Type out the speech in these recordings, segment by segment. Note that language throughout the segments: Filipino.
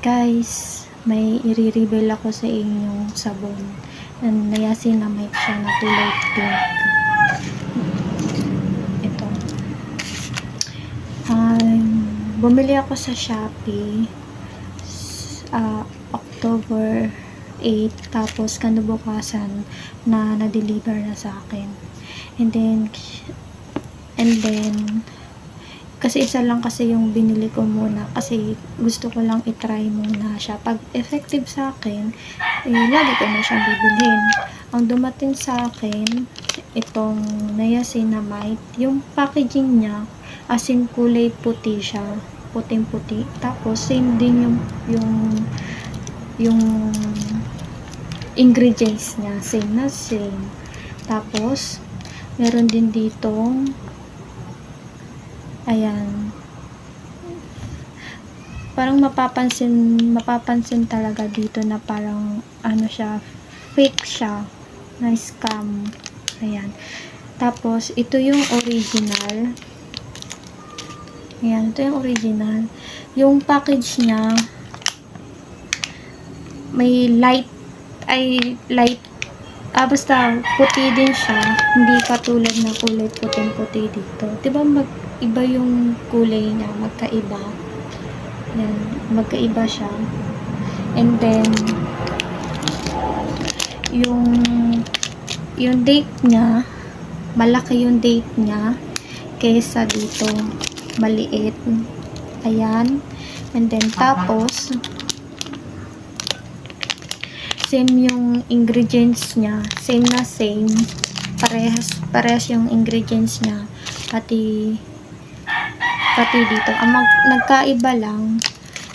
Guys, may i-reveal ako sa inyong sabon. Niacinamide siya na kulay pink. Ito. Bumili ako sa Shopee October 8, tapos kinabukasan na-deliver na sa akin. And then kasi isa lang kasi yung binili ko muna kasi gusto ko lang i-try muna siya. Pag effective sa akin, lagi ko na siyang bibilhin. Ang dumating sa akin, itong niacinamide. Yung packaging niya, as in kulay puti siya. Puting-puti. Tapos, same din yung ingredients niya. Same na same. Tapos, meron din ditong ayan, parang mapapansin talaga dito na parang ano siya, fake siya, na scam. Ayan, tapos ito yung original. Ayan, ito yung original. Yung package niya may light basta puti din siya, hindi katulad na kulay puting-puti dito. Diba iba yung kulay niya, magkaiba. Yan, magkaiba siya. And then yung date niya, malaki yung date niya kaysa dito, maliit. Ayan. And then tapos same yung ingredients niya, same na same, parehas yung ingredients niya, pati dito. Ang nagkaiba lang,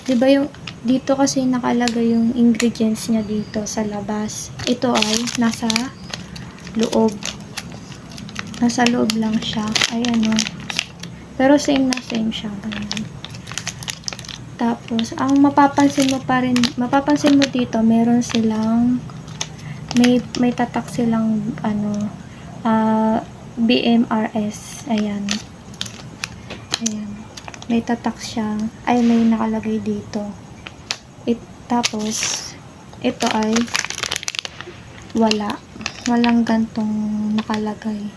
'di ba yung dito kasi nakalagay yung ingredients niya dito sa labas. Ito ay nasa loob. Nasa loob lang siya. Ayan o. Pero same na same siya. Ganyan. Tapos, ang mapapansin mo dito, meron silang may tatak silang BMRS. Ayan. Ayan. May tatak siya. Ay, may nakalagay dito. Tapos, ito ay walang gantong nakalagay.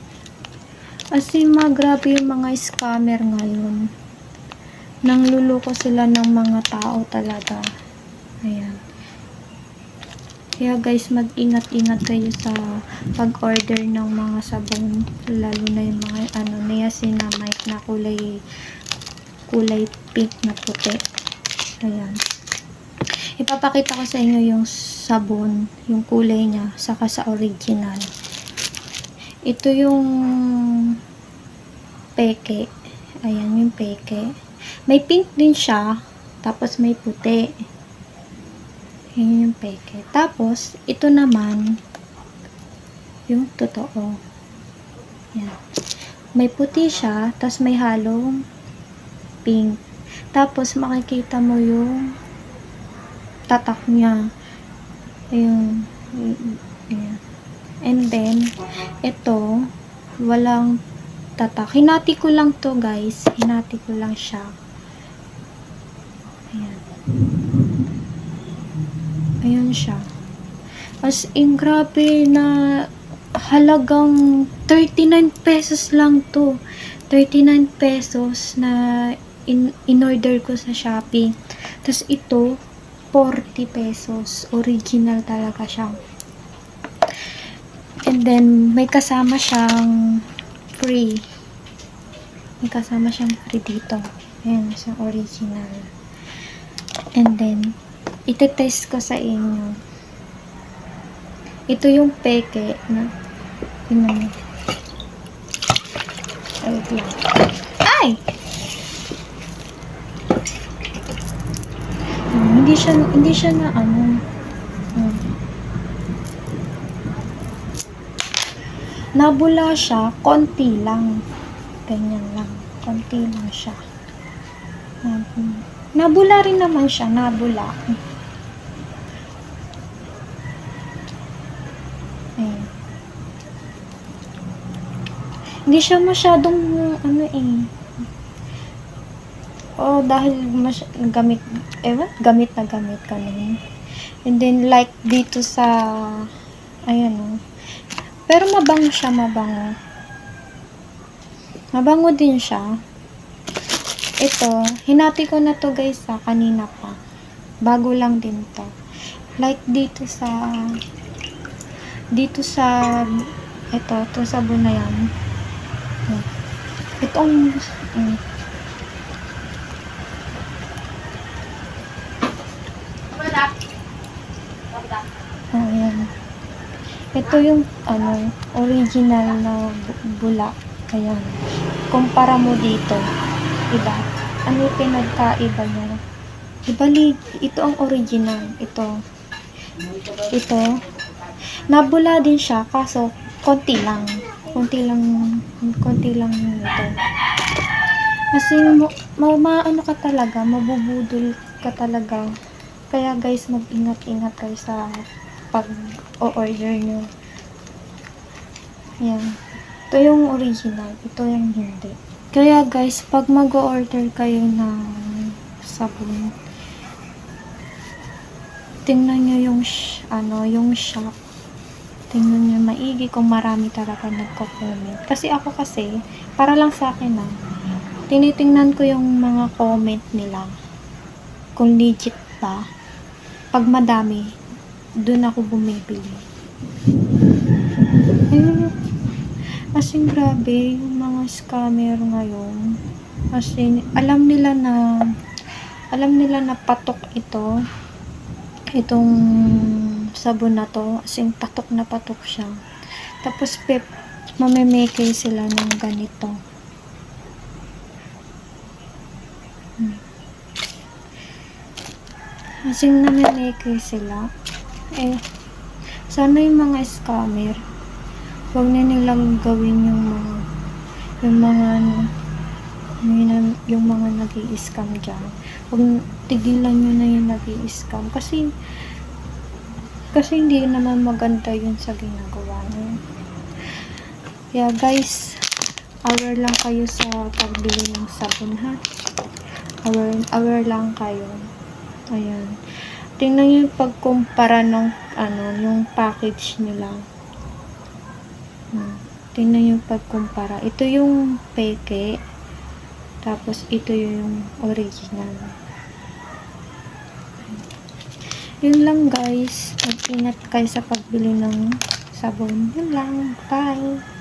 Kasi grabe yung mga scammer ngayon. Nangluloko sila ng mga tao talaga. Ayan. Kaya guys, mag-ingat-ingat kayo sa pag-order ng mga sabon, lalo na yung mga niacinamide na kulay pink na puti. Ayan. Ipapakita ko sa inyo yung sabon, yung kulay niya, saka sa original. Ito yung peke. Ayan yung peke. May pink din siya, tapos may puti. Ayan yung peke. Tapos, ito naman, yung totoo. Ayan. May puti siya, tapos may halong pink. Tapos, makikita mo yung tatak niya. Ayan. Ayan. And then, ito, walang tatak. Hinati ko lang to guys. Hinati ko lang siya. Ayan. Ayan siya. As in, grabe na halagang 39 pesos lang to. 39 pesos na in-order ko sa Shopee. Tapos ito, 40 pesos. Original talaga siya. And then, may kasama siyang free. May kasama siyang free dito. Ayan, sa original. And then, iti-test ko sa inyo. Ito yung peke na ay! Hindi siya na nabula siya, konti lang. Ganyan lang. Konti lang siya. Nabula rin naman siya. Nabula. Ayan. Hindi siya masyadong Oo, dahil gamit, gamit na gamit ka nun. And then, like, dito sa, ayan o. Pero mabango siya, mabango. Mabango din siya. Ito, hinati ko na to guys kanina pa. Bago lang din to. Like, dito sa, ito sabon na yan. Itong, ayan. Ito yung, original na bula. Ayan. Kumpara mo dito. Diba? Ano yung pinagkaiba niya? Ibalik, ito ang original. Ito. Nabula din siya, kaso, konti lang ito. Kasi, maano ka talaga, mabubudol ka talaga. Kaya guys, mag-ingat-ingat kayo sa pag-o-order nyo. Yan. Ito yung original, ito yung hindi. Kaya guys, pag mag-o-order kayo ng sabon, tingnan nyo yung shop. Tingnan nyo maigi kung marami talaga nagko-comment. Kasi ako para lang sa akin tinitingnan ko yung mga comment nila. Kung legit ba. Pag madami, dun ako bumibili. As in, grabe, yung mga scammer ngayon. As in, alam nila na patok itong sabon na to. As in, patok na patok siya. Tapos, mamemeke sila ng ganito. As in, namemeke sila. Sana yung mga scammer, huwag na nilang gawin yung mga nag-i-scam dyan. Huwag tigilan nyo na yung nag-i-scam. Kasi hindi naman maganda yun sa ginagawa nyo. Yeah, guys, aware lang kayo sa pagbili ng sabon, ha? Aware lang kayo. Ayan. Tingnan nyo yung pagkumpara ng yung package nila. Tingnan yung pagkumpara. Ito yung peke. Tapos ito yung original. Yun lang guys. Mag-ingat kayo sa pagbili ng sabon. Yun lang. Bye!